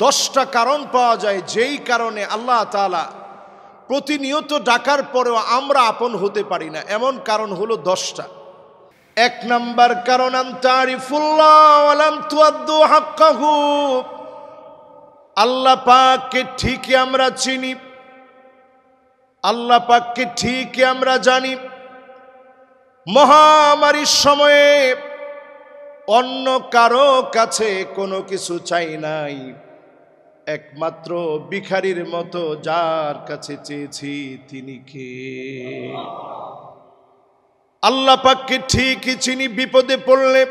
10টা কারণ পাওয়া যায় যেই কারণে আল্লাহ তাআলা প্রতিনিয়ত ডাকার পরেও আমরা আপন হতে পারি না, এমন কারণ হলো 10টা। 1 নাম্বার কারণ আনতারিফুল্লাহ ওয়া লাম তুআদ্দু হাক্কাহু, আল্লাহ পাককে ঠিকই আমরা চিনি, আল্লাহ পাককে ঠিকই আমরা জানি। মহামারীর সময়ে অন্য কারো কাছে কোনো কিছু চাই নাই, একমাত্র ভিখারির মতো যার কাছে চেয়েছি তিনি কে? আল্লাহ পাককে ঠিকই চিনি। বিপদে পড়লে,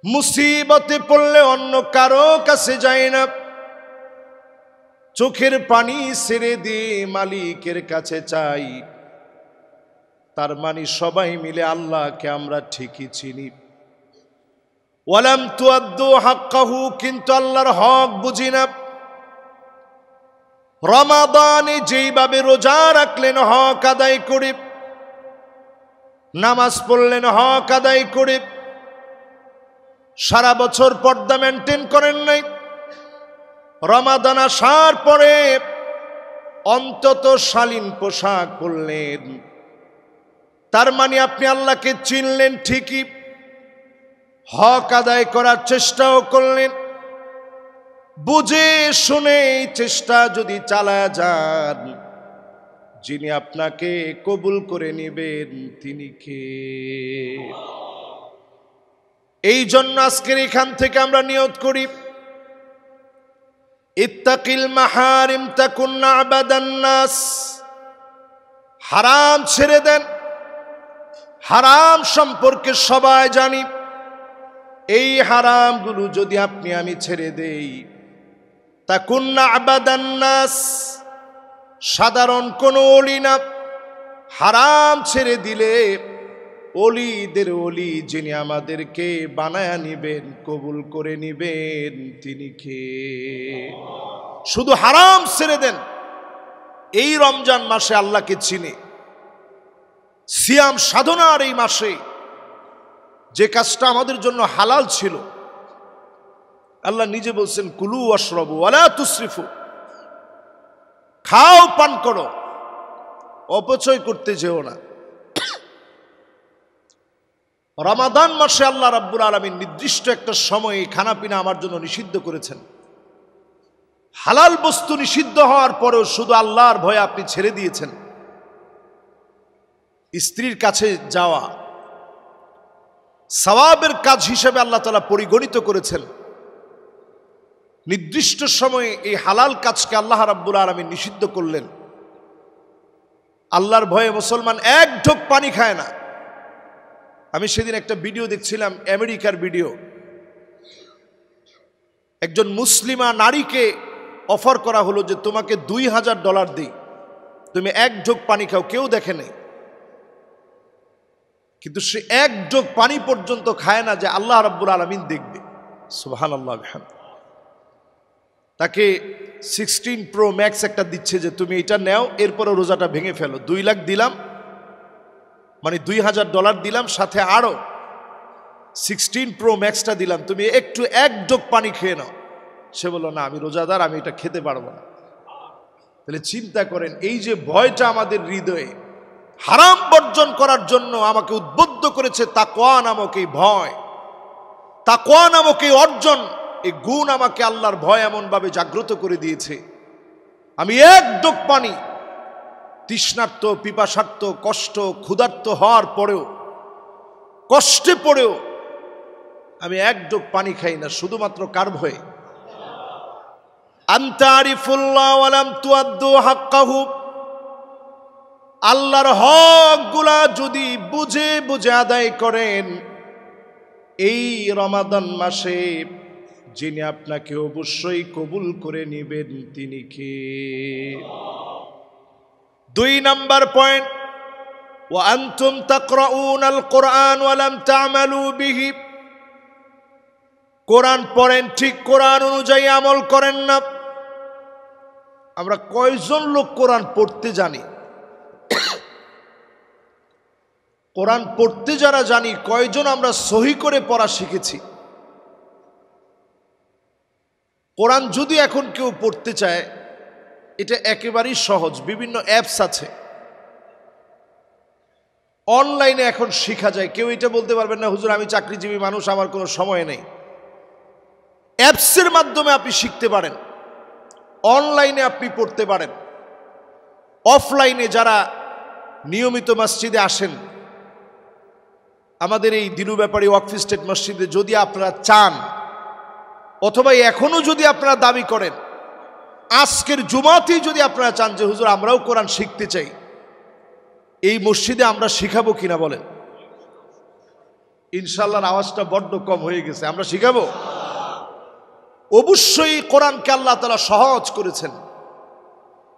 মুসিবতে পড়লে অন্য কারো কাছে যাই না, চোখের পানি ছেড়ে দিয়ে মালিকের কাছে চাই। তার মানে সবাই মিলে আল্লাহকে আমরা ঠিকই চিনি। ওয়ালাম তুআদ্দু হাক্কাহু, কিন্তু আল্লাহর হক বুঝি না। রমাদানে যেইভাবে রোজা রাখলেন হক আদায় করে, নামাজ পড়লেন হক আদায় করে, সারা বছর পর্দা মেনটেন করেন নাই, রমাদান আসার পরে অন্তত শালীন পোশাক পরলেন। তার মানে আপনি আল্লাহকে চিনলেন ঠিকই, হক আদায় করার চেষ্টাও করলেন। বুঝে শুনে চেষ্টা যদি চালায় যান, যিনি আপনাকে কবুল করে নেবেন তিনি কে? এই জন্য আজকের এখান থেকে আমরা নিয়ত করি, ইত্তাকিল মাহারিম তাকুন আবাদান নাস। হারাম ছেড়ে দেন। হারাম সম্পর্কে সবাই জানি। এই হারামগুলো যদি আপনি আমি ছেড়ে দেই, তাকুন আবাদান নাস, সাধারণ কোনো ওলি না। হারাম ছেড়ে দিলে ওলিদের ওলি, যিনি আমাদেরকে বানায়া নিবেন, কবুল করে নিবেন তিনি কে? শুধু হারাম ছেড়ে দেন। এই রমজান মাসে আল্লাহকে চিনে, সিয়াম সাধনার এই মাসে যে কাজটা আমাদের জন্য হালাল ছিল, আল্লাহ নিজে বলছেন কুলু ওয়াশরাবু ওয়ালা তুসরিফু, খাও পান করো, অপচয় করতে যেও না। রমাদান মাসে আল্লাহ রাব্বুল আলামিন নির্দিষ্ট একটা সময়ে খানা পিনা আমার জন্য নিষিদ্ধ করেছেন। হালাল বস্তু নিষিদ্ধ হওয়ার পরেও শুধু আল্লাহর ভয়ে আপনি ছেড়ে দিয়েছেন। স্ত্রীর কাছে যাওয়া সওয়াবের কাজ হিসেবে আল্লাহ তাআলা পরিগণিত করেছেন। নির্দিষ্ট সময়ে এই হালাল কাজকে আল্লাহ রাব্বুল আলামিন নিষিদ্ধ করলেন। আল্লাহর ভয়ে মুসলমান এক ঢোক পানি খায় না। আমি সেদিন একটা ভিডিও দেখছিলাম, আমেরিকার ভিডিও। একজন মুসলিমা নারীকে অফার করা হলো যে তোমাকে $2000 দিই, তুমি এক ঢোক পানি খাও। কেউ দেখে নেই, কিন্তু সে এক ঢোক পানি পর্যন্ত খায় না যে আল্লাহ রাব্বুল আলামিন দেখবে। সুবহানাল্লাহ বিহামদিহি। তাকে 16 Pro Max একটা দিচ্ছে যে তুমি এটা নাও, এরপরে রোজাটা ভেঙে ফেলো। 2 লাখ দিলাম, মানে $2000 দিলাম, সাথে আরো 16 Pro Maxটা দিলাম, তুমি একটু এক ঢোক পানি খেয়ে নাও। সে বলল না, আমি রোজাদার, আমি এটা খেতে পারবো না। তাহলে চিন্তা করেন, এই যে ভয়টা আমাদের হৃদয়ে হারাম বর্জন করার জন্য আমাকে উদ্বুদ্ধ করেছে, তাকওয়া নামক এই ভয়, তাকওয়া নামক এই অর্জন, এই গুণ আমাকে আল্লাহর ভয় এমন ভাবে জাগ্রত করে দিয়েছে। আমি এক ঢোক পানি তৃষ্ণার্ত, পিপাসার্ত, কষ্ট, ক্ষুধার্ত হওয়ার পরেও, কষ্টে পড়েও আমি এক ঢোক পানি খাই না, শুধুমাত্র কার ভয়ে? আনতারিফুল্লাহ ওয়া লাম তুআদ্দু হাক্কাহু। আল্লাহর হক গুলা যদি বুঝে বুঝে আদায় করেন, এই রমাদান মাসে যিনি আপনাকে অবশ্যই কবুল করে নেবেন তিনি কে? 2 নাম্বার পয়েন্ট, ওয়া আনতুম তাকরাউনাল কুরআন ওয়া লাম তা'মালু বিহি। কোরআন পড়েন ঠিক, কোরআন অনুযায়ী আমল করেন না। আমরা কয়জন লোক কোরআন পড়তে জানি? কোরআন পড়তে যারা জানি, কয়জন আমরা সহি করে পড়া শিখেছি? কোরআন যদি এখন কেউ পড়তে চায়, এটা একেবারেই সহজ। বিভিন্ন অ্যাপস আছে, অনলাইনে এখন শেখা যায়। কেউ এটা বলতে পারবেন না, হুজুর আমি চাকরিজীবী মানুষ, আমার কোনো সময় নেই। অ্যাপসের মাধ্যমে আপনি শিখতে পারেন, অনলাইনে আপনি পড়তে পারেন। অফলাইনে যারা নিয়মিত মসজিদে আসেন, আমাদের এই দিনু ব্যাপারী ওয়াকফ স্টেট মসজিদে যদি আপনারা চান, অথবা এখনো যদি আপনারা দাবি করেন, আজকের জুমাতেই যদি আপনারা চান যে হুজুর আমরাও কোরআন শিখতে চাই, এই মসজিদে আমরা শিখাবো কিনা বলেন? ইনশাআল্লাহর আওয়াজটা বড্ড কম হয়ে গেছে। আমরা শিখাবো অবশ্যই। কোরআনকে আল্লাহ তাআলা সহজ করেছেন।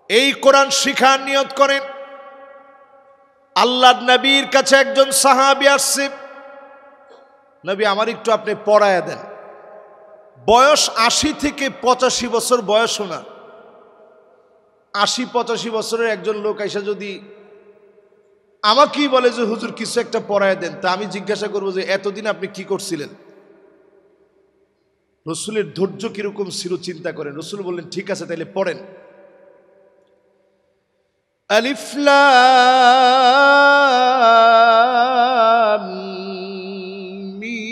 এই কোরআন শিখার নিয়ত করেন। আল্লাহর নবীর কাছে একজন সাহাবী আসছে, নবী আমার একটু আপনি পড়ায়া দেন। বয়স ৮০ থেকে ৮৫ বছর বয়সও না। ৮০-৮৫ বছরের একজন লোক আইসা যদি আমাকেই বলে যে হুজুর কিছু একটা পড়ায় দেন, তা আমি জিজ্ঞাসা করবো যে এতদিন আপনি কি করছিলেন? রসুলের ধৈর্য কিরকম ছিল চিন্তা করেন। রসুল বললেন ঠিক আছে তাইলে পড়েন। আলিফ লাম মিম।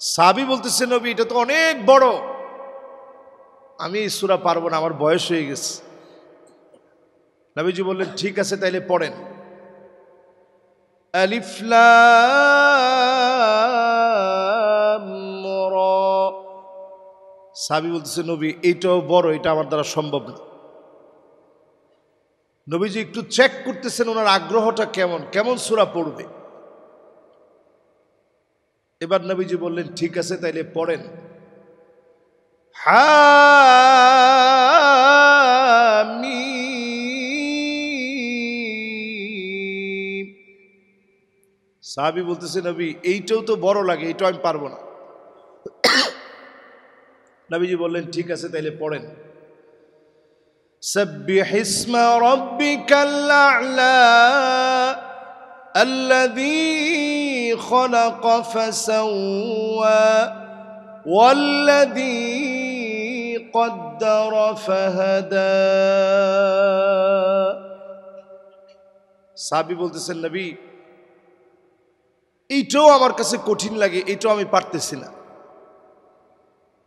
সাহাবী বলতেছে নবী এটা তো অনেক বড়, আমি এই সূরা পারবো না, আমার বয়স হয়ে গেছে। নবীজি বললেন ঠিক আছে তাইলে পড়েন। আলিফ লাম রা। সাহাবী বলতেছে নবী এইটাও বড়, এটা আমার দ্বারা সম্ভব না। নবীজি একটু চেক করতেছেন ওনার আগ্রহটা কেমন, কেমন সূরা পড়বে। এবার নবীজি বললেন ঠিক আছে তাইলে পড়েন। হামিম। সাহাবী বলতেছে নবী এইটাও তো বড় লাগে, এইটাও আমি পারবো না। নবীজি বললেন ঠিক আছে তাইলে পড়েন। সাব্বিহ ইসমা রাব্বিকাল আ'লা আল্লাযী খালাকা ফাসাওয়া ওয়াল্লাযী কদ্দারা ফাহাদা। সাহাবী বলতেছেন নবী এইটাও আমার কাছে কঠিন লাগে, এইটাও আমি পারতেছি না।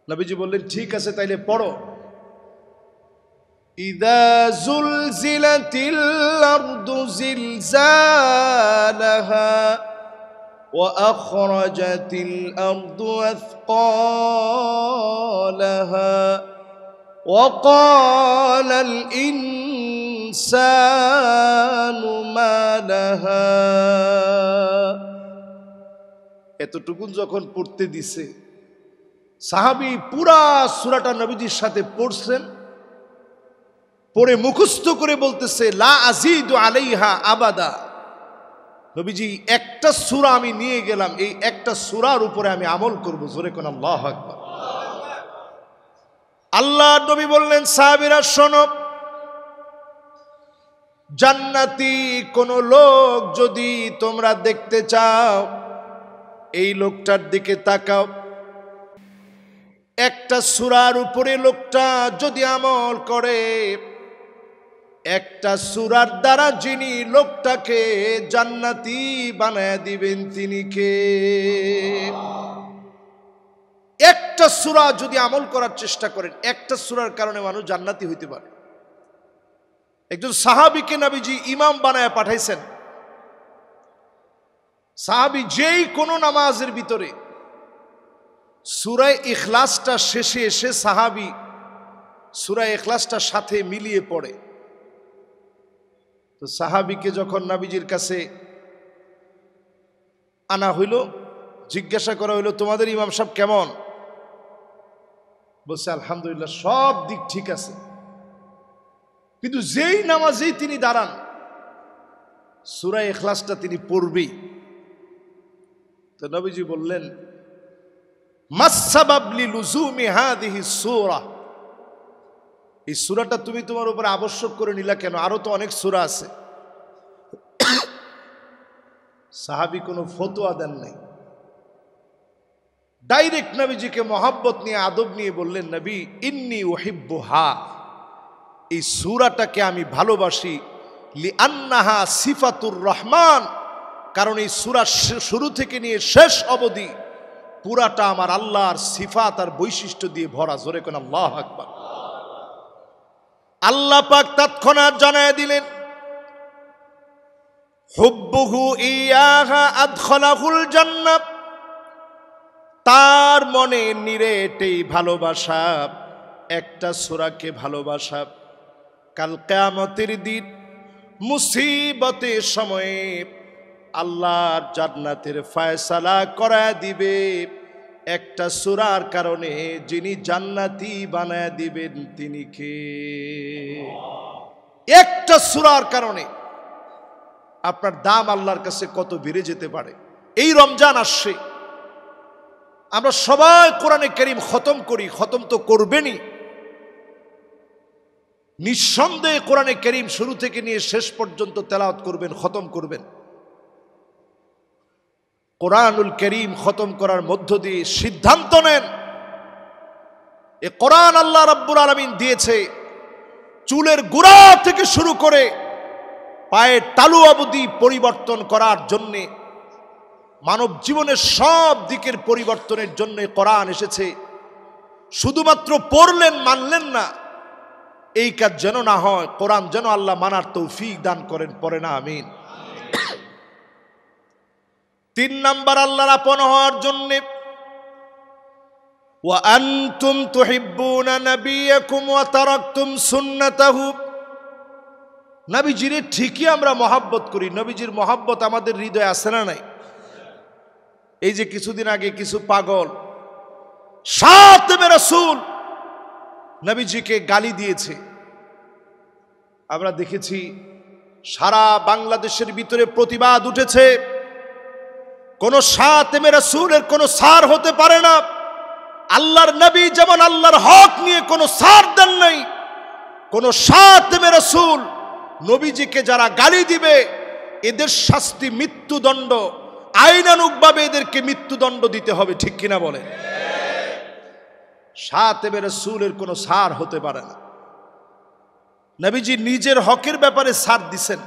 নবীজি বললেন ঠিক আছে তাইলে পড়ো। ইযা যুলজিলাতিল আরদু জিলজালাহা ওয়া আখরাজাতিল আরদু আথকালাহা ওয়া ক্বালাল ইনসানু মা লাহা। এতটুকুন যখন পড়তে দিছে, সাহাবী পুরা সূরাটা নবীজির সাথে পড়ছেন, পড়ে মুখস্থ করে বলতেছে লা আযীদু আলাইহা আবাদা। নবীজি একটা সূরা আমি নিয়ে গেলাম, এই একটা সূরার উপরে আমি আমল করব। জোরে কোন আল্লাহু আকবার। আল্লাহর নবী বললেন সাহাবীরা শোনো, জান্নাতি কোন লোক যদি তোমরা দেখতে চাও, এই লোকটার দিকে তাকাও। একটা সূরার উপরে লোকটা যদি আমল করে, একটা সূরার দ্বারা যিনি লোকটাকে জান্নাতি বানায় দিবেন তিনি কে? একটা সূরা যদি আমল করার চেষ্টা করেন, একটা সূরার কারণে মানুষ জান্নাতি হইতে পারে। একজন সাহাবীকে নবীজি ইমাম বানায় পাঠাইছেন। সাহাবী যেই কোনো নামাজের ভিতরে সূরা ইখলাসটা শেষে এসে সাহাবী সূরা ইখলাসটার সাথে মিলিয়ে পড়ে। তো সাহাবীকে যখন নবীজির কাছে আনা হইল, জিজ্ঞাসা করা হইল তোমাদের ইমাম সাহেব কেমন? বলছে আলহামদুলিল্লাহ, সব দিক ঠিক আছে, কিন্তু যেই নামাজেই তিনি দাঁড়ান সূরা ইখলাসটা তিনি পড়বেই। তো নবীজি বললেন মাসসাবাব লিলুজুমি হাযিহি সূরা। এই সূরাটা তুমি তোমার উপর আবশ্যক করে নিলা কেন? আরো তো অনেক সূরা আছে। সাহাবী কোনো ফতোয়া দেন নাই, ডাইরেক্ট নবীজিকে মহব্বত নিয়ে আদব নিয়ে বললেন, নবী ইন্নী উহিব্বুহা, এই সূরাটাকে আমি ভালোবাসি, লিআন্নাহা সিফাতুর রহমান, কারণ এই সূরা শুরু থেকে নিয়ে শেষ অবধি পুরাটা আমার আল্লাহর সিফাত আর বৈশিষ্ট্য দিয়ে ভরা। জোরে কোন আল্লাহু আকবার। আল্লাহ পাক তৎক্ষণাৎ জানায় দিলেন, হুব্বুহু ইয়াহা আদখালাহুল জান্নাহ, তার মনে নিরেটেই ভালোবাসা, একটা সূরাকে ভালোবাসা, কাল কিয়ামতের দিন মুসিবতের সময়ে আল্লাহর জান্নাতের ফয়সালা করায় দিবে একটা সূরার কারণে। যিনি জান্নাতি বানায় দিবেন তিনি কে? একটা সূরার কারণে আপনার দাম আল্লাহর কাছে কত বেড়ে যেতে পারে। এই রমজান আসছে, আমরা সবাই কোরআনে কারীম খতম করি, খতম তো করবেনই। নিঃসন্দেহে কোরআনে কারীম শুরু থেকে নিয়ে শেষ পর্যন্ত তেলাওয়াত করবেন, খতম করবেন। কোরআনুল কারীম খতম করার মধ্য দিয়ে সিদ্ধান্ত নেন, এ কোরআন আল্লাহ রাব্বুল আলামিন দিয়েছে চুলের গোড়া থেকে শুরু করে পায়ের তালু অবধি পরিবর্তন করার জন্যে, মানব জীবনের সব দিকের পরিবর্তনের জন্য কোরআন এসেছে। শুধুমাত্র পড়লেন, মানলেন না, এই কাজ যেন না হয়। কোরআন যেন আল্লাহ মানার তৌফিক দান করেন, পড়ে না আমিন। 3 নাম্বার, আল্লাহর আপন হওয়ার জন্য, ওয়া আনতুম তুহিব্বুনা নাবিয়াকুম ওয়া তারাকতুম সুন্নাতাহু, নবীজির ঠিকই আমরা মহব্বত করি, নবীজির মহব্বত আমাদের হৃদয়ে আছে না নাই? এই যে কিছুদিন আগে কিছু পাগল শাতিমে রাসূল নবীজিকে গালি দিয়েছে, আমরা দেখেছি সারা বাংলাদেশের ভিতরে প্রতিবাদ উঠেছে। কোন শাতিমে রাসূলের কোনো সার হতে পারে না। আল্লাহর নবী যেমন আল্লাহর হক নিয়ে কোনো সার দেন নাই, কোন শাতিমে রাসূল নবীজিকে যারা গালি দিবে এদের শাস্তি মৃত্যুদণ্ড, আইনানুগভাবে এদেরকে মৃত্যুদণ্ড দিতে হবে, ঠিক কিনা বলে? শাতিমে রাসূলের কোনো সার হতে পারে না। নবীজি নিজের হকের ব্যাপারে সার দিছেন,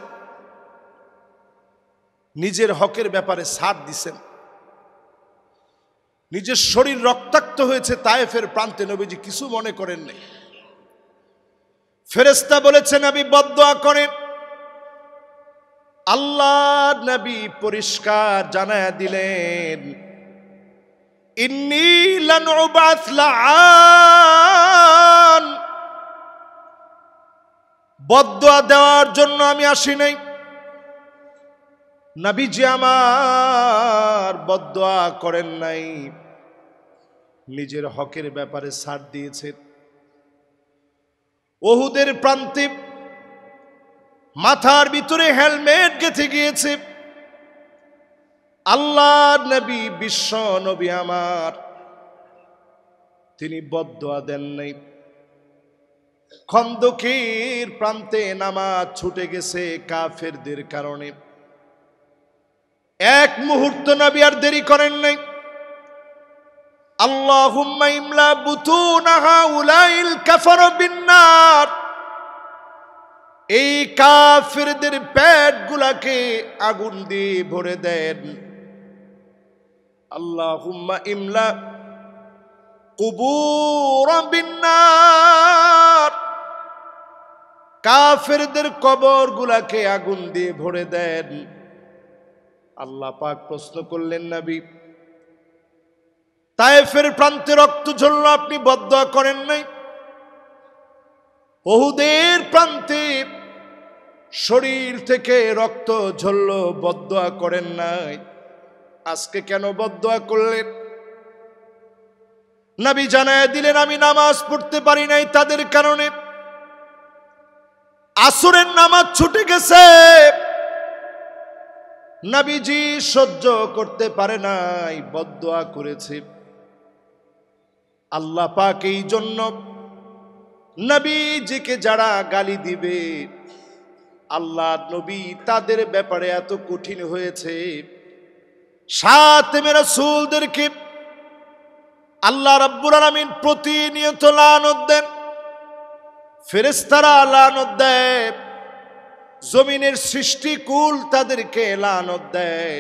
নিজের হকের ব্যাপারে সার দিছেন। নিজের শরীর রক্তাক্ত হয়েছে তায়েফের প্রান্তে, নবীজি কিছু মনে করেন নাই। ফেরেশতা বলেছে নবী বদদুয়া করেন, আল্লাহ নবী পরিষ্কার জানায়া দিলেন, ইন্নী লান উবাস লাআন, বদদুয়া দেওয়ার জন্য আমি আসি নাই। নবীজি আমার বদদুয়া করেন নাই, নিজের হকের ব্যাপারে ছাড় দিয়েছেন। উহুদের প্রান্তে মাথার ভিতরে হেলমেট গেঁথে গিয়েছে। আল্লাহর নবী, বিশ্ব নবী আমার, তিনি বদদুয়া দেন নাই। খন্দকের প্রান্তে নামাজ ছুটে গেছে কাফেরদের কারণে, এক মুহূর্ত নবী আর দেরি করেন নাই। আল্লাহুম্মা ইমলা বুতুনা হাউলাইল কাফার বিন্নার, এই কাফেরদের পেটগুলাকে আগুন দিয়ে ভরে দেন। আল্লাহুম্মা ইমলা কুবুর বিন্নার, কাফেরদের কবরগুলাকে আগুন দিয়ে ভরে দেন। আল্লাহ পাক প্রশ্ন করলেন, নবী তায়েফের প্রান্তে রক্ত ঝরল, আপনি বদদুয়া করেন নাই? উহুদের প্রান্তে শরীর থেকে রক্ত ঝরল, বদদুয়া করেন নাই, আজকে কেন বদদুয়া করলেন? নবী জানায় দিলেন, আমি নামাজ পড়তে পারি নাই তাদের কারণে। আসরের নামাজ ছুটে গেছে, নবীজি সহ্য করতে পারে নাই, বদদুয়া করেছে। আল্লাহ পাক এই জন্য নবীজিকে যারা গালি দিবে, আল্লাহ নবী তাদের ব্যাপারে এত কঠিন হয়েছে, শাতিমে রাসূলদেরকে আল্লাহ রাব্বুল আলামিন প্রতিনিয়ত লানত দেন, ফেরেশতারা লানত দেয়, জমিনের সৃষ্টিকুল তাদেরকে লানত দেয়।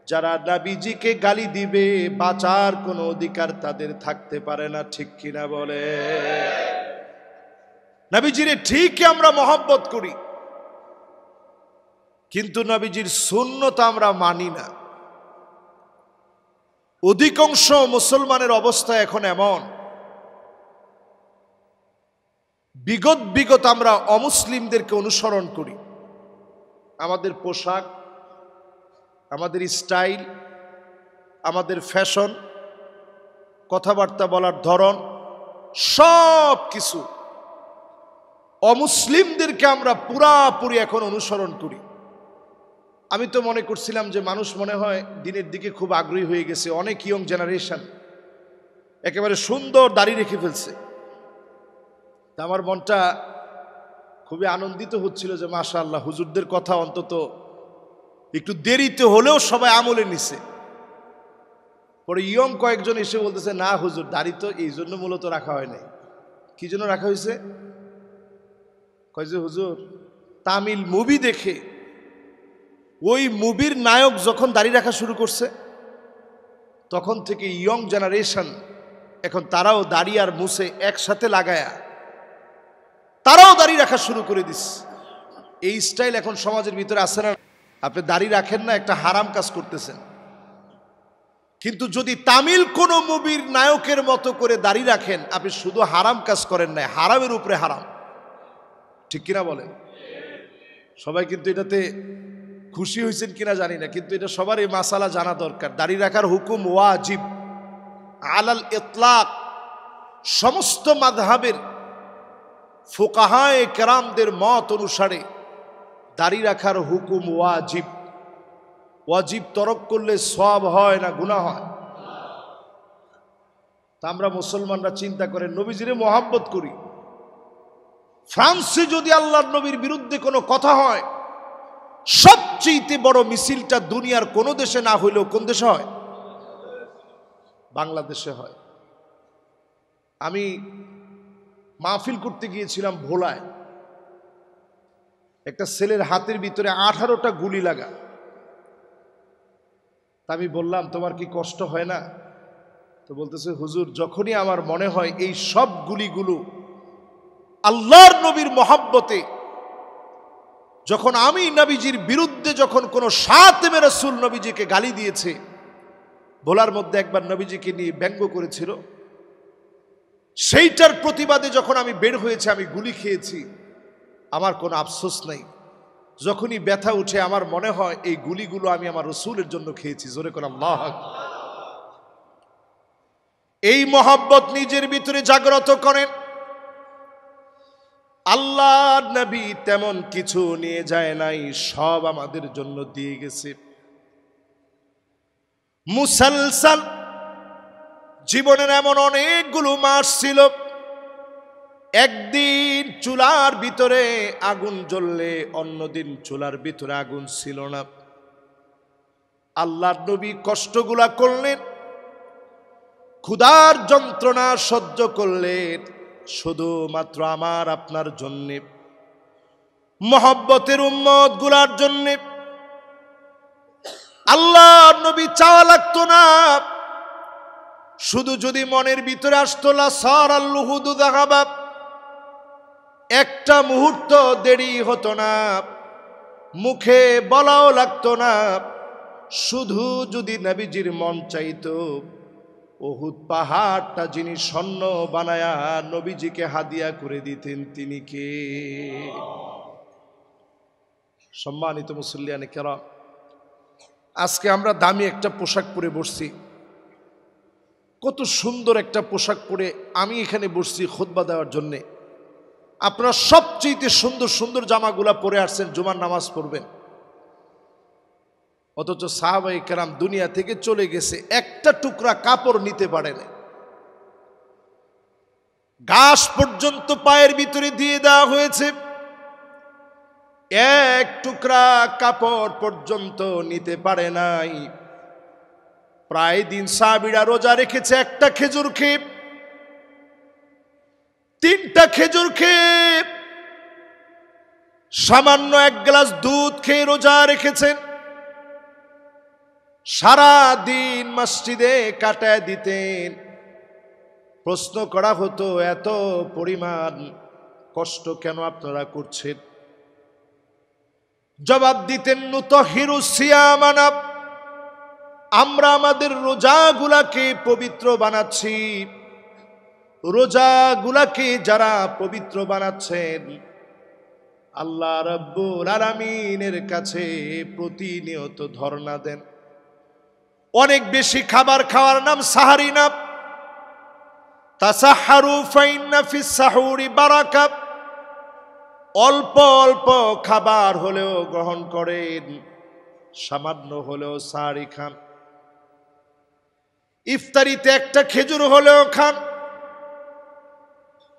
যারা নবীজিকে গালি দিবে বাঁচার কোনো অধিকার তাদের থাকতে পারে না, ঠিক কিনা বলে? নবীজিরে ঠিকই আমরা মহব্বত করি, কিন্তু নবীজির সুন্নত আমরা মানি না। অধিকাংশ মুসলমানের অবস্থা এখন এমন, বিগত আমরা অমুসলিমদেরকে অনুসরণ করি। আমাদের পোশাক, আমাদের স্টাইল, আমাদের ফ্যাশন, কথাবার্তা বলার ধরন, সব কিছু অমুসলিমদেরকে আমরা পুরাপুরি এখন অনুসরণ করি। আমি তো মনে করছিলাম যে মানুষ মনে হয় দিনের দিকে খুব আগ্রহী হয়ে গেছে, অনেক ইয়ং জেনারেশন একেবারে সুন্দর দাড়ি রেখে ফেলছে। তা আমার মনটা খুবই আনন্দিত হচ্ছিল যে মাশাআল্লাহ, হুজুরদের কথা অন্তত একটু দেরিতে হলেও সবাই আমলে নিছে। পরে ইয়ং কয়েকজন এসে বলতেছে, না হুজুর, দাড়ি তো এই জন্য মূলত রাখা হয় নাই। কি জন্য রাখা হয়েছে? কয় যে হুজুর, তামিল মুভি দেখে ওই মুভির নায়ক যখন দাড়ি রাখা শুরু করছে, তখন থেকে ইয়ং জেনারেশন এখন তারাও দাড়ি আর মুছে একসাথে লাগায়া তারাও দাড়ি রাখা শুরু করে দিস। এই স্টাইল এখন সমাজের ভিতরে আছে না? আপনি দাড়ি রাখেন না, একটা হারাম কাজ করতেছেন। কিন্তু যদি তামিল কোনো মুভির নায়কের মতো করে দাড়ি রাখেন, আপনি শুধু হারাম কাজ করেন না, হারামের উপরে হারাম, ঠিক কিনা বলেন? সবাই কিন্তু এটাতে খুশি হয়েছেন কিনা জানি না, কিন্তু এটা সবার এই মাসালা জানা দরকার। দাড়ি রাখার হুকুম ওয়াজিব আলাল ইতলাক। সমস্ত মাযহাবের ফুকাহায়ে কেরামদের মত অনুসারে দাড়ি রাখার হুকুম ওয়াজিব। ওয়াজিব তরক করলে সওয়াব হয় না গুনাহ হয়? তা আমরা মুসলমানরা চিন্তা করেন, নবীজিরে মহব্বত করি। ফ্রান্সে যদি আল্লাহর নবীর বিরুদ্ধে কোনো কথা হয়, সবচেয়ে বড় মিছিলটা দুনিয়ার কোনো দেশে না হইলেও কোন দেশে হয়? বাংলাদেশে হয়। আমি মাহফিল করতে গিয়েছিলাম ভোলায়, একটা ছেলের হাতের ভিতরে 18টা গুলি লাগা। তা আমি বললাম, তোমার কি কষ্ট হয় না? তো বলতেছে, হুজুর, যখনই আমার মনে হয় এই সব গুলিগুলো আল্লাহর নবীর মহব্বতে, যখন আমি নবীজির বিরুদ্ধে যখন কোনো শাতিমে রাসূল নবীজিকে গালি দিয়েছে, ভোলার মধ্যে একবার নবীজিকে নিয়ে ব্যঙ্গ করেছিল, সেইটার প্রতিবাদে যখন আমি বের হয়েছে, আমি গুলি খেয়েছি, আমার কোনো আফসোস নাই। যখনই ব্যথা উঠে আমার মনে হয় এই গুলিগুলো আমি আমার রসুলের জন্য খেয়েছি। জোরে করে আল্লাহু আকবার। এই মহব্বত নিজের ভিতরে জাগ্রত করেন। আল্লাহর নবী তেমন কিছু নিয়ে যায় নাই, সব আমাদের জন্য দিয়ে গেছে। মুসালসাল জীবনের এমন অনেকগুলো মাস ছিল, একদিন চুলার ভিতরে আগুন জ্বললে অন্যদিন চুলার ভিতরে আগুন ছিল না। আল্লাহর নবী কষ্টগুলা করলেন, ক্ষুধার যন্ত্রণা সহ্য করলেন শুধুমাত্র আমার আপনার জন্যে, মহব্বতের উম্মত গুলার জন্যে। আল্লাহর নবী চাওয়া লাগতো না, শুধু যদি মনের ভিতরে আসতো লা সারাল লুহুদু যাহাবা, একটা মুহূর্ত দেরি হতো না, মুখে বলাও লাগতো না। শুধু যদি নবীজির মন চাইতো, উহুদ পাহাড়টা যিনি স্বর্ণ বানায়া নবীজিকে হাদিয়া করে দিতেন, তিনি কে? সম্মানিত মুসল্লিয়ানে কেরাম, আজকে আমরা দামি একটা পোশাক পরে বসছি, কত সুন্দর একটা পোশাক পরে আমি এখানে বসছি খুতবা দেওয়ার জন্যে। আপনারা সবচেয়ে সুন্দর সুন্দর জামাগুলা পরে আসছেন জুমার নামাজ পড়বেন, অথচ সাহাবায়ে কেরাম দুনিয়া থেকে চলে গেছে, একটা টুকরা কাপড় নিতে পারে না। ঘাস পর্যন্ত পায়ের ভিতরে দিয়ে দেওয়া হয়েছে, এক টুকরা কাপড় পর্যন্ত নিতে পারে নাই। প্রায় দিন সাহাবীরা রোজা রেখেছে একটা খেজুর খেয়ে, 3টা খেজুর খেয়ে, সামান্য 1 গ্লাস দুধ খেয়ে রোজা রেখেছেন। সারা দিন মসজিদে কাটায় দিতেন। প্রশ্ন করা হতো, এত পরিমাণ কষ্ট কেন আপনারা করছেন? জবাব দিতেন, নুতহিরু সিয়ামানা, আমরা আমাদের রোজাগুলাকে পবিত্র বানাচ্ছি। রোজাগুলাকে যারা পবিত্র বানাচ্ছেন আল্লাহ রাব্বুল আলামিনের কাছে প্রতিনিয়ত ধর্ণা দেন। অনেক বেশি খাবার খাওয়ার নাম সাহারি না। তাসাহারু ফাইন্না ফিস সাহুরি বারাকা, অল্প অল্প খাবার হলেও গ্রহণ করেন, সামান্য হলেও সাহারি খান। ইফতারিতে একটা খেজুর হলেও খান,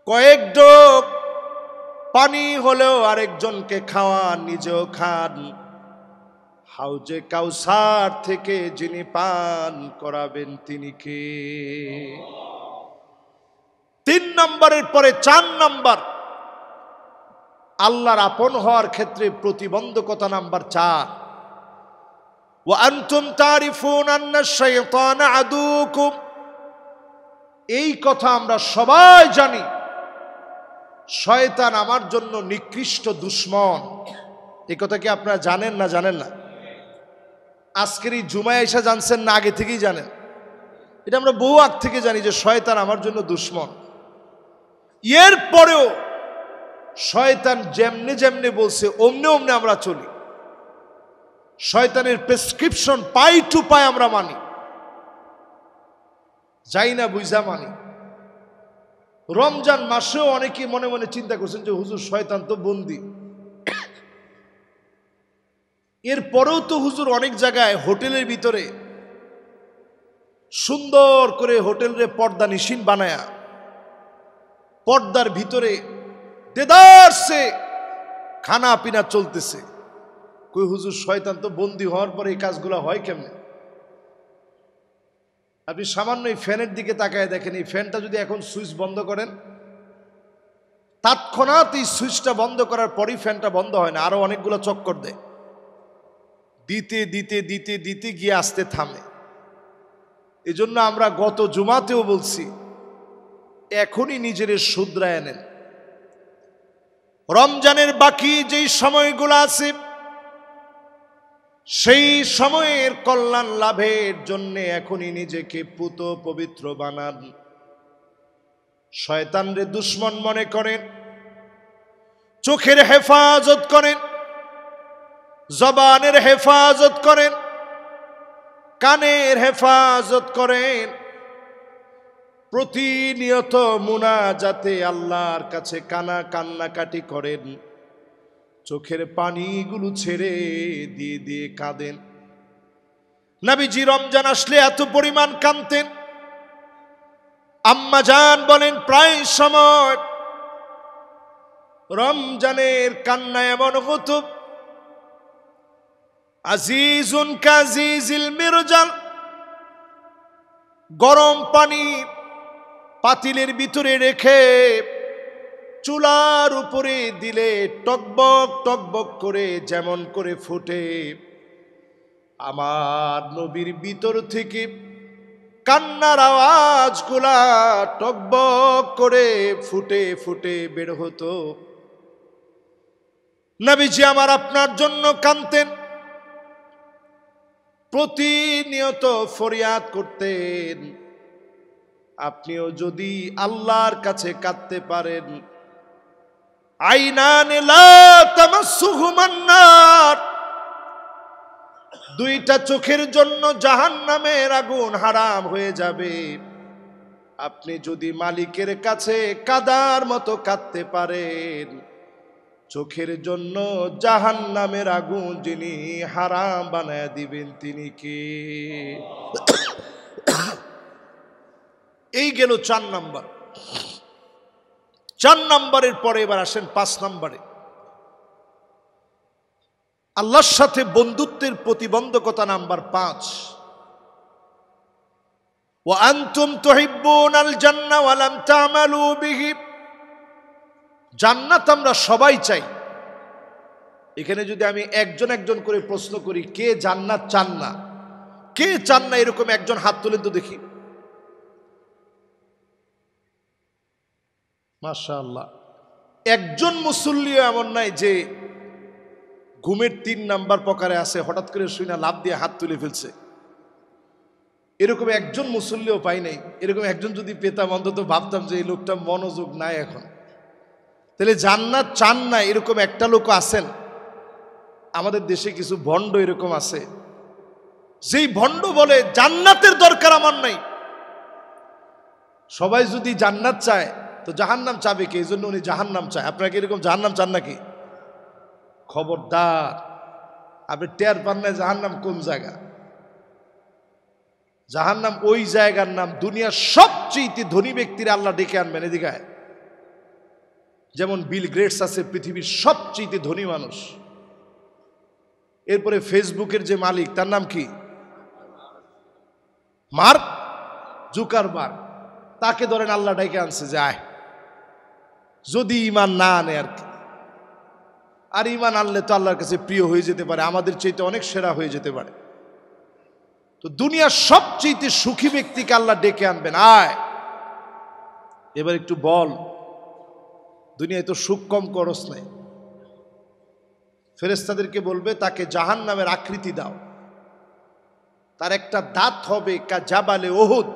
কয়েক ঢোক পানি হলেও আরেকজনকে খাওয়ান, নিজেও খান। হাউজে কাউসার থেকে যিনি পান করাবেন তিনি কে? 3 নম্বরের পরে 4 নম্বর, আল্লাহর আপন হওয়ার ক্ষেত্রে প্রতিবন্ধকতা নাম্বার 4, ওয়া আনতুম তারিফুন আন্না শাইতানা আদুকুম। এই কথা আমরা সবাই জানি, শয়তান আমার জন্য নিকৃষ্ট দুশমন। এই কথা কি আপনারা জানেন না? জানেন না? আজকের এই জুমায় এসে জানছেন না আগে থেকেই জানেন? এটা আমরা বহু আগ থেকে জানি যে শয়তান আমার জন্য দুশমন। এর পরেও শয়তান যেমনে যেমনে বলছে অমনে অমনে আমরা চলি। শয়তানের প্রেসক্রিপশন পাই টু পাই আমরা মানি, যাই না বুঝা মানি। রমজান মাসেও অনেকে মনে মনে চিন্তা করছেন যে হুজুর শয়তান তো বন্দী। এরপরেও তো হুজুর অনেক জায়গায় হোটেলের ভিতরে সুন্দর করে হোটেলের পর্দা নিশিন বানায়া পর্দার ভিতরে দেদারসে খানা পিনা চলতেছে। কই হুজুর শয়তান তো বন্দী হওয়ার পরে এই কাজগুলো হয় কেমনে? আপনি সামান্য এই ফ্যানের দিকে তাকায় দেখেন, এই ফ্যানটা যদি এখন সুইচ বন্ধ করেন, তৎক্ষণাৎ এই সুইচটা বন্ধ করার পরই ফ্যানটা বন্ধ হয় না, আরো অনেকগুলো চক্কর দেয়, দিতে দিতে দিতে দিতে গিয়ে আসতে থামে। এজন্য আমরা গত জুমাতেও বলছি, এখনই নিজের শুধরায় নেন। রমজানের বাকি যেই সময়গুলো আছে সেই সময়ের কল্যাণ লাভের জন্য এখনই নিজেকে পুত পবিত্র বানান। শয়তানরে দুশমন মনে করেন, চোখের হেফাজত করেন, জবানের হেফাজত করেন, কানের হেফাজত করেন। প্রতিনিয়ত মুনাজাতে আল্লাহর কাছে কান্নাকাটি করেন, চোখের পানিগুলো ছেড়ে দিয়ে দিয়ে কাঁদেন। নবীজি রমজান আসলে এত পরিমাণ কাঁদতেন, আম্মা জান বলেন প্রায় সময় রমজানের কান্না এমন হতো, আজিজুন কাজিজিল মিরজাল, গরম পানি পাতিলের ভিতরে রেখে চুলার উপরে দিলে টকবক টকবক করে যেমন করে ফুটে, আমার নবীর ভিতর থেকে কান্নার আওয়াজগুলা টকবক করে ফুটে ফুটে বের হতো। নবীজি আমার আপনার জন্য কাঁদতেন, প্রতিনিয়ত ফরিয়াদ করতেন। আপনিও যদি আল্লাহর কাছে কাঁদতে পারেন, আইনানে লা তামাসসুহুমান নার, 2টা চোখের জন্য জাহান্নামের আগুন হারাম হয়ে যাবে। আপনি যদি মালিকের কাছে কাদার মতো কাঁদতে পারেন, চোখের জন্য জাহান্নামের আগুন যিনি হারাম বানায় দিবেন তিনি কে? এই গেল 4 নম্বর। 4 নম্বরের পরে এবার আসেন 5 নম্বরে। আল্লাহর সাথে বন্ধুত্বের প্রতিবন্ধকতা নাম্বার 5, ওয়া আনতুম তুহিব্বুনাল জান্নাহ ওয়া লাম তা'মালু বিহি, জান্নাত আমরা সবাই চাই। এখানে যদি আমি একজন একজন করে প্রশ্ন করি, কে জান্নাত চান না, কে চান না, এরকম একজন হাত তুলেন তো দেখি। মাশাআল্লাহ, একজন মুসল্লিও এমন নাই যে ঘুমের 3 নাম্বার প্রকারে আছে, হঠাৎ করে শুনে লাভ দিয়ে হাত তুলে ফেলছে। এরকম একজন মুসল্লিও পাই নাই। এরকম একজন যদি পেতাম অন্তত ভাবতাম যে এই লোকটা মনোযোগ নাই এখন। তাহলে জান্নাত চান না এরকম একটা লোক আছেন? আমাদের দেশে কিছু ভণ্ড এরকম আছে, যেই ভণ্ড বলে জান্নাতের দরকার আমার নাই। সবাই যদি জান্নাত চায় তো জাহান্নাম চাবে কে? এই জন্য উনি জাহান্নাম চায়। আপনাকে এরকম জাহান্নাম চান নাকি? খবরদার, আপনি টের পান না জাহান্নাম কোন জায়গা। জাহান্নাম ওই জায়গার নাম, দুনিয়ার সবচেয়ে ধনী ব্যক্তিরা আল্লাহ ডেকে আনবেন এদিকে। যেমন বিল গেটস আছে পৃথিবীর সবচেয়ে ধনী মানুষ, এরপরে ফেসবুকের যে মালিক তার নাম কি? Mark Zuckerberg. তাকে ধরেন আল্লাহ ডেকে আনছে যে আয়, যদি ইমান না আনে আর কি। আর ইমান আনলে তো আল্লাহর কাছে প্রিয় হয়ে যেতে পারে, আমাদের চাইতে অনেক সেরা হয়ে যেতে পারে। তো দুনিয়ার সবচেয়ে সুখী ব্যক্তিকে আল্লাহ ডেকে আনবেন, আয় এবার একটু বল, দুনিয়ায় তো সুখ কম করস নাই। ফেরেশতাদেরকে বলবে তাকে জাহান্নামের আকৃতি দাও, তার একটা দাঁত হবে কা জাবালে উহুদ,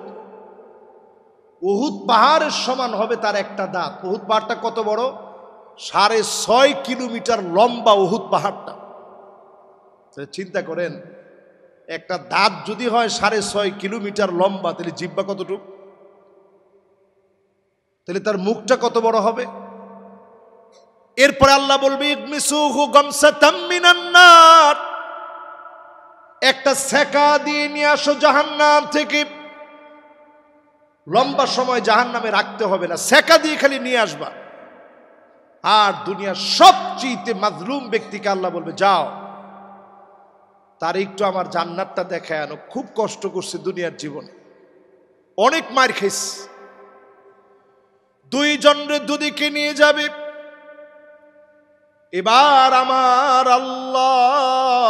উহুদ পাহাড়ের সমান হবে তার একটা দাঁত। উহুদ পাহাড়টা কত বড়? 6.5 কিলোমিটার লম্বা উহুদ পাহাড়টা। চিন্তা করেন, একটা দাঁত যদি হয় 6.5 কিলোমিটার লম্বা, তাহলে জিহ্বা কতটুক? তাহলে তার মুখটা কত বড় হবে? এরপরে আল্লাহ বলবে ইগমিসুহু গামসাতাম মিনান নার, একটা সেকা দিয়ে নিয়ে আসো জাহান্নাম থেকে। লম্বা সময় জাহান্নামে রাখতে হবে না, সেকা দিয়ে খালি নিয়ে আসবা। আর দুনিয়ার সবচেয়ে মাজলুম ব্যক্তিকে আল্লাহ বলবে যাও, তার একটু আমার জান্নাতটা দেখায় আনো, খুব কষ্ট করছে দুনিয়ার জীবনে, অনেক মার খাইছে। 2 জনরে দুদিকে নিয়ে যাবে। এবার আমার আল্লাহ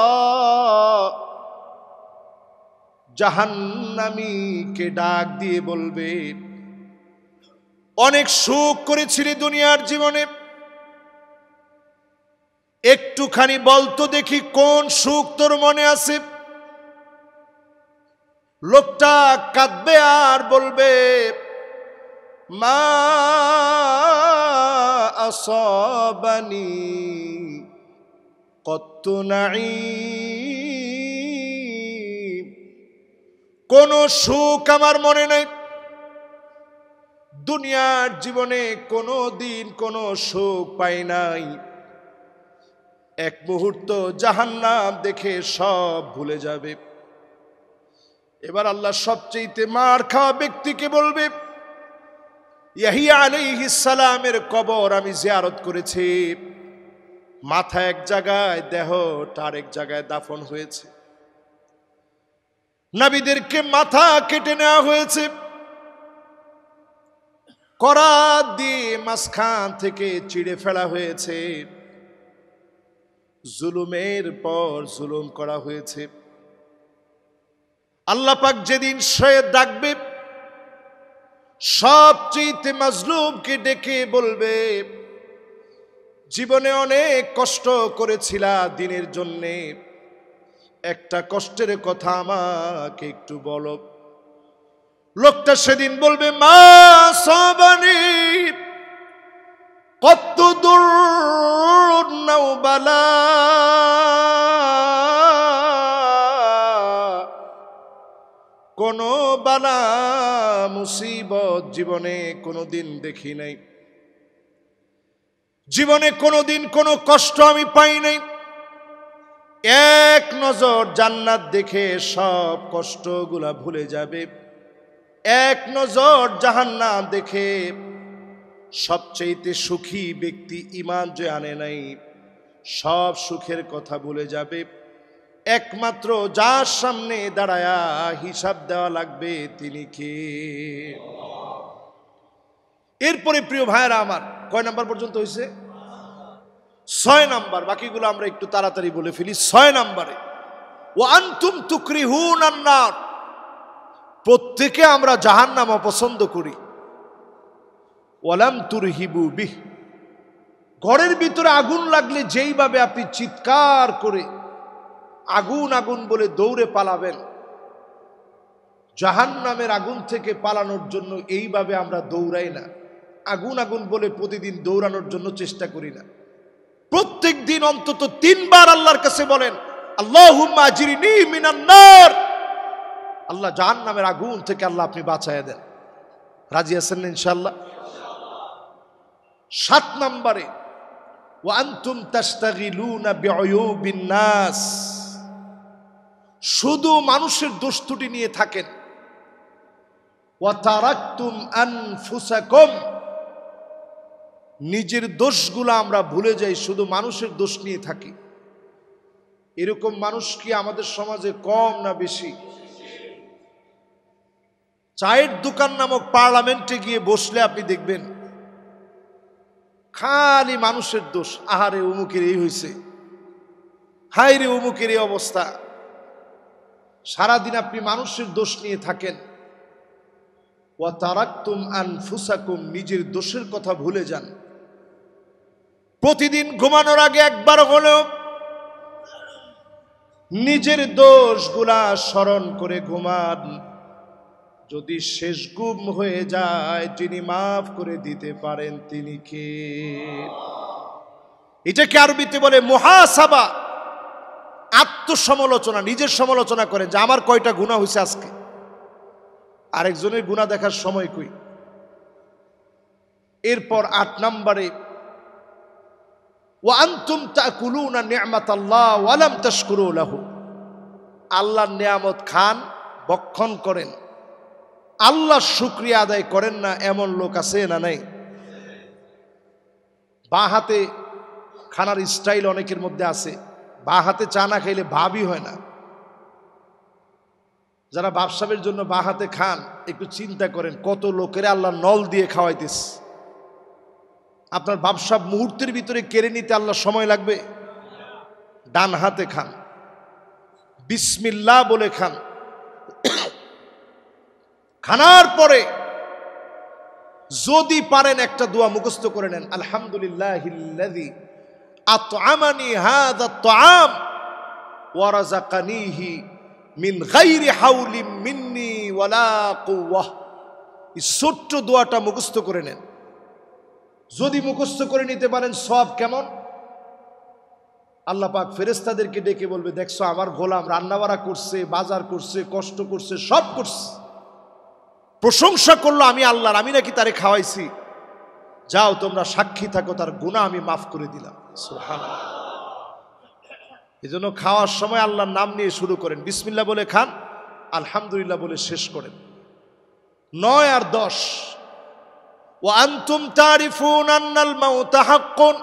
জাহান্নামীকে ডাক দিয়ে বলবে, অনেক সুখ করেছিলি দুনিয়ার জীবনে, একটুখানি বলতো দেখি কোন সুখ তোর মনে আছে। লোকটা কাঁদবে আর বলবে মা আসাবানি কত নাঈম, কোন সুখ আমার মনে নাই। দুনিয়ার জীবনে কোনো দিন কোনো সুখ পাই নাই। এক মুহূর্ত জাহান্নাম দেখে সব ভুলে যাবে। এবার আল্লাহ সবচেয়ে মার খাওয়া ব্যক্তিকে বলবে, ইয়াহিয়া আলাইহিস সালামের কবর আমি জিয়ারত করেছি, মাথা এক জায়গায়, দেহটা আরেক জায়গায় দাফন হয়েছে। নবীদেরকে মাথা কেটে নেওয়া হয়েছে, করাত দিয়ে মাঝখান থেকে চিড়ে ফেলা হয়েছে, জুলুমের পর জুলুম করা হয়েছে। আল্লাহ পাক যেদিন সে ডাকবে, সবচেয়ে মাজলুমকে ডেকে বলবে জীবনে অনেক কষ্ট করেছিলা দিনের জন্যে, একটা কষ্টের কথা আমাকে একটু বলো। লোকটা সেদিন বলবে মা সাবানি কত দূর নাওবালা, কোন বালা মুসিবত জীবনে কোনোদিন দেখি নাই, জীবনে কোনোদিন কোনো কষ্ট আমি পাই নাই। এক নজর জান্নাত দেখে সব কষ্টগুলা ভুলে যাবে, এক নজর জাহান্নাম দেখে সবচেয়ে সুখী ব্যক্তি ঈমান যে আনে নাই সব সুখের কথা ভুলে যাবে। একমাত্র যার সামনে দাঁড়ায়া হিসাব দেওয়া লাগবে তিনি কে? এরপরে প্রিয় ভাইরা আমার, কয় নাম্বার পর্যন্ত হয়েছে? 6 নাম্বার। বাকিগুলো আমরা একটু তাড়াতাড়ি বলে ফেলি। 6 নাম্বারে ওয়া আনতুম তুকরিহুনান নার, প্রত্যেকে আমরা জাহান্নাম অপছন্দ করি। ওয়ালাম তুরহিবু বিহ, ঘরের ভিতরে আগুন লাগলে যেইভাবে আপনি চিৎকার করে আগুন আগুন বলে দৌড়ে পালাবেন, জাহান্নামের আগুন থেকে পালানোর জন্য এইভাবে আমরা দৌড়াই না। আগুন আগুন বলে প্রতিদিন দৌড়ানোর জন্য চেষ্টা করি না। প্রত্যেক দিন অন্তত 3 বার আল্লাহর কাছে বলেন, আল্লাহুম্মা আজরিনি মিনান নার, আল্লাহ জাহান্নামের আগুন থেকে আল্লাহ আপনি বাঁচায়া দেন। রাজি আছেন না ইনশাআল্লাহ? 7 নম্বরে ওয়া আনতুম তাশতাগিলুনা বিউয়ুবিন নাস, শুধু মানুষের দোষ ত্রুটি নিয়ে থাকেন। ওয়া তারাকতুম আনফুসাকুম, নিজের দোষগুলো আমরা ভুলে যাই, শুধু মানুষের দোষ নিয়ে থাকি। এরকম মানুষ কি আমাদের সমাজে কম না বেশি? চায়ের দোকান নামক পার্লামেন্টে গিয়ে বসলে আপনি দেখবেন খালি মানুষের দোষ। আহারে অমুকের এই হয়েছে, হায় রে অমুকের এই অবস্থা। সারাদিন আপনি মানুষের দোষ নিয়ে থাকেন। ওয়া তারাকতুম আনফুসাকুম, নিজের দোষের কথা ভুলে যান। প্রতিদিন ঘুমানোর আগে একবার হলেও নিজের দোষগুলা স্মরণ করে ঘুমান। যদি শেষ গুম হয়ে যায়, যিনি মাফ করে দিতে পারেন তিনি কে? এটাকে আরবিতে বলে মুহাসাবা, আত্মসমালোচনা। নিজের সমালোচনা করেন যে আমার কয়টা গুনাহ হয়েছে আজকে, আরেকজনের গুনাহ দেখার সময় কই। এরপর 8 নম্বরে ওয়া আনতুম তাকুলুনা নি'মাতাল্লাহ ওয়া লাম তাশকুরু লাহু, আল্লাহর নিয়ামত খান, ভক্ষণ করেন, আল্লাহর শুকরিয়া আদায় করেন না, এমন লোক আছে না নাই? বাঁ হাতে খানার স্টাইল অনেকের মধ্যে আছে, বাঁ হাতে চা না খাইলে ভাবই হয় না। যারা ব্যবসায়ের জন্য বাঁ হাতে খান, একটু চিন্তা করেন কত লোকের আল্লাহ নল দিয়ে খাওয়াইতেস। আপনার ব্যবসা মুহূর্তের ভিতরে কেড়ে নিতে আল্লাহ সময় লাগবে? ডান হাতে খান, বিসমিল্লাহ বলে খান। খানার পরে যদি পারেন একটা দোয়া মুখস্থ করে নেন, আলহামদুলিল্লাহিল্লাযী আত'আমানি হাযা আত-তা'আম ওয়া রাযাকানিহি মিন গায়রি হাওলিন মিন্নি ওয়ালা কুওয়াহ। এই ছোট্ট দোয়াটা মুখস্থ করে নেন। যদি মুখস্থ করে নিতে পারেন, সওয়াব কেমন! আল্লাহ পাক ফেরেশতাদেরকে ডেকে বলবে, দেখছো আমার গোলাম রান্নাবাড়া করছে, বাজার করছে, কষ্ট করছে, সব করছে, প্রশংসা করলো আমি আল্লাহর, আমি নাকি তারে খাওয়াইছি। যাও তোমরা সাক্ষী থাকো, তার গুনাহ আমি মাফ করে দিলাম। সুবহানাল্লাহ। এজন্য খাওয়ার সময় আল্লাহর নাম নিয়ে শুরু করেন, বিসমিল্লাহ বলে খান, আলহামদুলিল্লাহ বলে শেষ করেন। 9 আর 10 ওয়া আনতুম তারিফুন আন্নাল মাউতা হাক্কুন,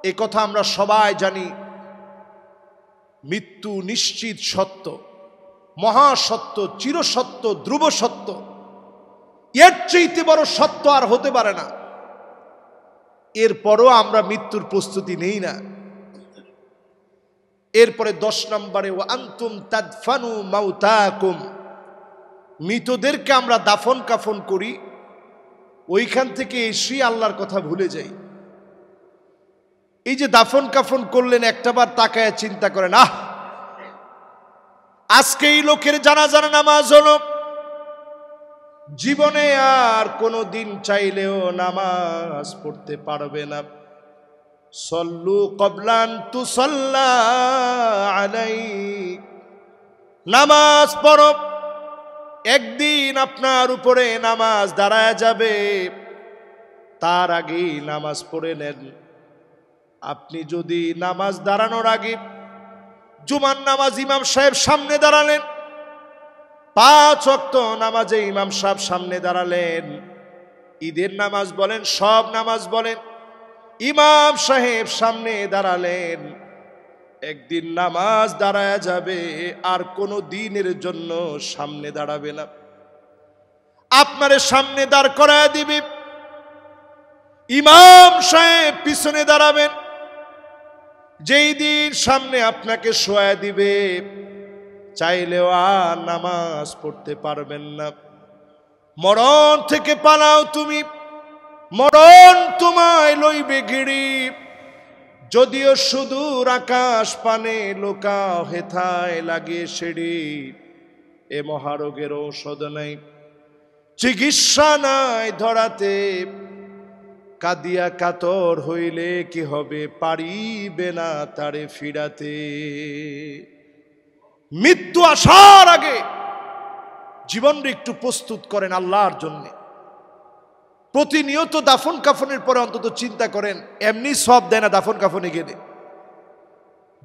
এই কথা আমরা সবাই জানি, মৃত্যু নিশ্চিত সত্য, মহাসত্য, চিরসত্য, ধ্রুব সত্য। এর চাইতে বড় সত্য আর হতে পারে না। এরপরও আমরা মৃত্যুর প্রস্তুতি নেই না। এরপরে 10 নম্বরে ওয়া আনতুম তাদফানু মাউতাকুম, মৃতদেরকে আমরা দাফন কাফন করি, ওইখান থেকে এসে আল্লাহর কথা ভুলে যাই। এই যে দাফন কাফন করলেন, একটাবার তাকায় চিন্তা করেন, আজকে এই লোকের জানাজার নামাজ হলো, জীবনে আর কোনো দিন চাইলেও নামাজ পড়তে পারবে না। সল্লু কবলান তুসাল্লা আলাইক, নামাজ পড়ো, একদিন আপনার উপরে নামাজ দাঁড়ায় যাবে, তার আগেই নামাজ পড়ে নেন। আপনি যদি নামাজ দাঁড়ানোর আগে জুমার নামাজ ইমাম সাহেব সামনে দাঁড়ালেন, 5 ওয়াক্ত নামাজে ইমাম সাহেব সামনে দাঁড়ালেন, ঈদের নামাজ বলেন, সব নামাজ বলেন, ইমাম সাহেব সামনে দাঁড়ালেন, একদিন নামাজ দাঁড়ায় যাবে, আর কোনো দিনের জন্য সামনে দাঁড়াবে না। আপনারে সামনে দাঁড় করায় দিবে, ইমাম সাহেব পিছনে দাঁড়াবেন। যেই দিন সামনে আপনাকে শোয়া দিবে, চাইলেও আর নামাজ পড়তে পারবেন না। মরণ থেকে পালাও তুমি, মরণ তোমায় লইবে ঘিরি। যদিও সুদূর আকাশ পানে লোকাও হেথায় লাগে সেড়ি। এ মহারোগের ঔষধ নাই, চিকিৎসা নাই ধরাতে। কাদিয়া কাতর হইলে কি হবে, পারিবে না তারে ফিরাতে। মৃত্যু আসার আগে জীবনটা একটু প্রস্তুত করেন আল্লাহর জন্যে। প্রতিনিয়ত দাফন কাফনের পরে অন্তত চিন্তা করেন, এমনি সব দেয় না দাফন কাফনে গেলে।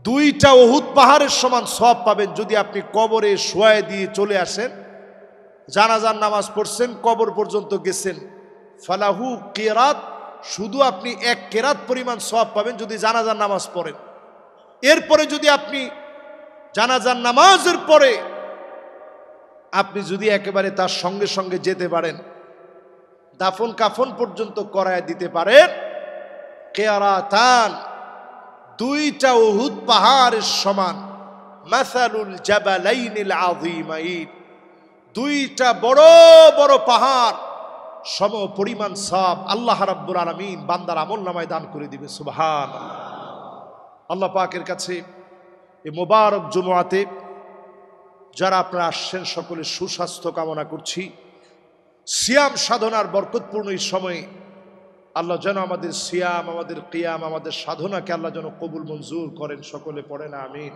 2টা উহুদ পাহাড়ের সমান সব পাবেন যদি আপনি কবরে শোয়ায় দিয়ে চলে আসেন, জানাজার নামাজ পড়ছেন, কবর পর্যন্ত গেছেন। ফালাহু কিরাত, শুধু আপনি 1 কেরাত পরিমাণ সব পাবেন যদি জানাজার নামাজ পড়েন। এরপরে যদি আপনি জানাজার নামাজের পরে আপনি যদি একেবারে তার সঙ্গে সঙ্গে যেতে পারেন, দাফন কাফন পর্যন্ত করায় দিতে পারেন, কিরাতান 2টা উহুদ পাহাড়ের সমান। মাসালুল জাবালাইনিল আযীমাইন, 2টা বড় বড় পাহাড় সম পরিমাণ সব আল্লাহ রাব্বুল আলামিন বান্দার আমলনামায় দান করে দিবে। সুবহানাল্লাহ। আল্লাহ পাকের কাছে এই মোবারক জুমআতে যারা আপনারা আসছেন সকলের সুস্বাস্থ্য কামনা করছি। সিয়াম সাধনার বরকতপূর্ণ এই সময়ে আল্লাহ যেন আমাদের সিয়াম, আমাদের কিয়াম, আমাদের সাধনাকে আল্লাহ যেন কবুল মঞ্জুর করেন। সকলে পড়েন আমিন।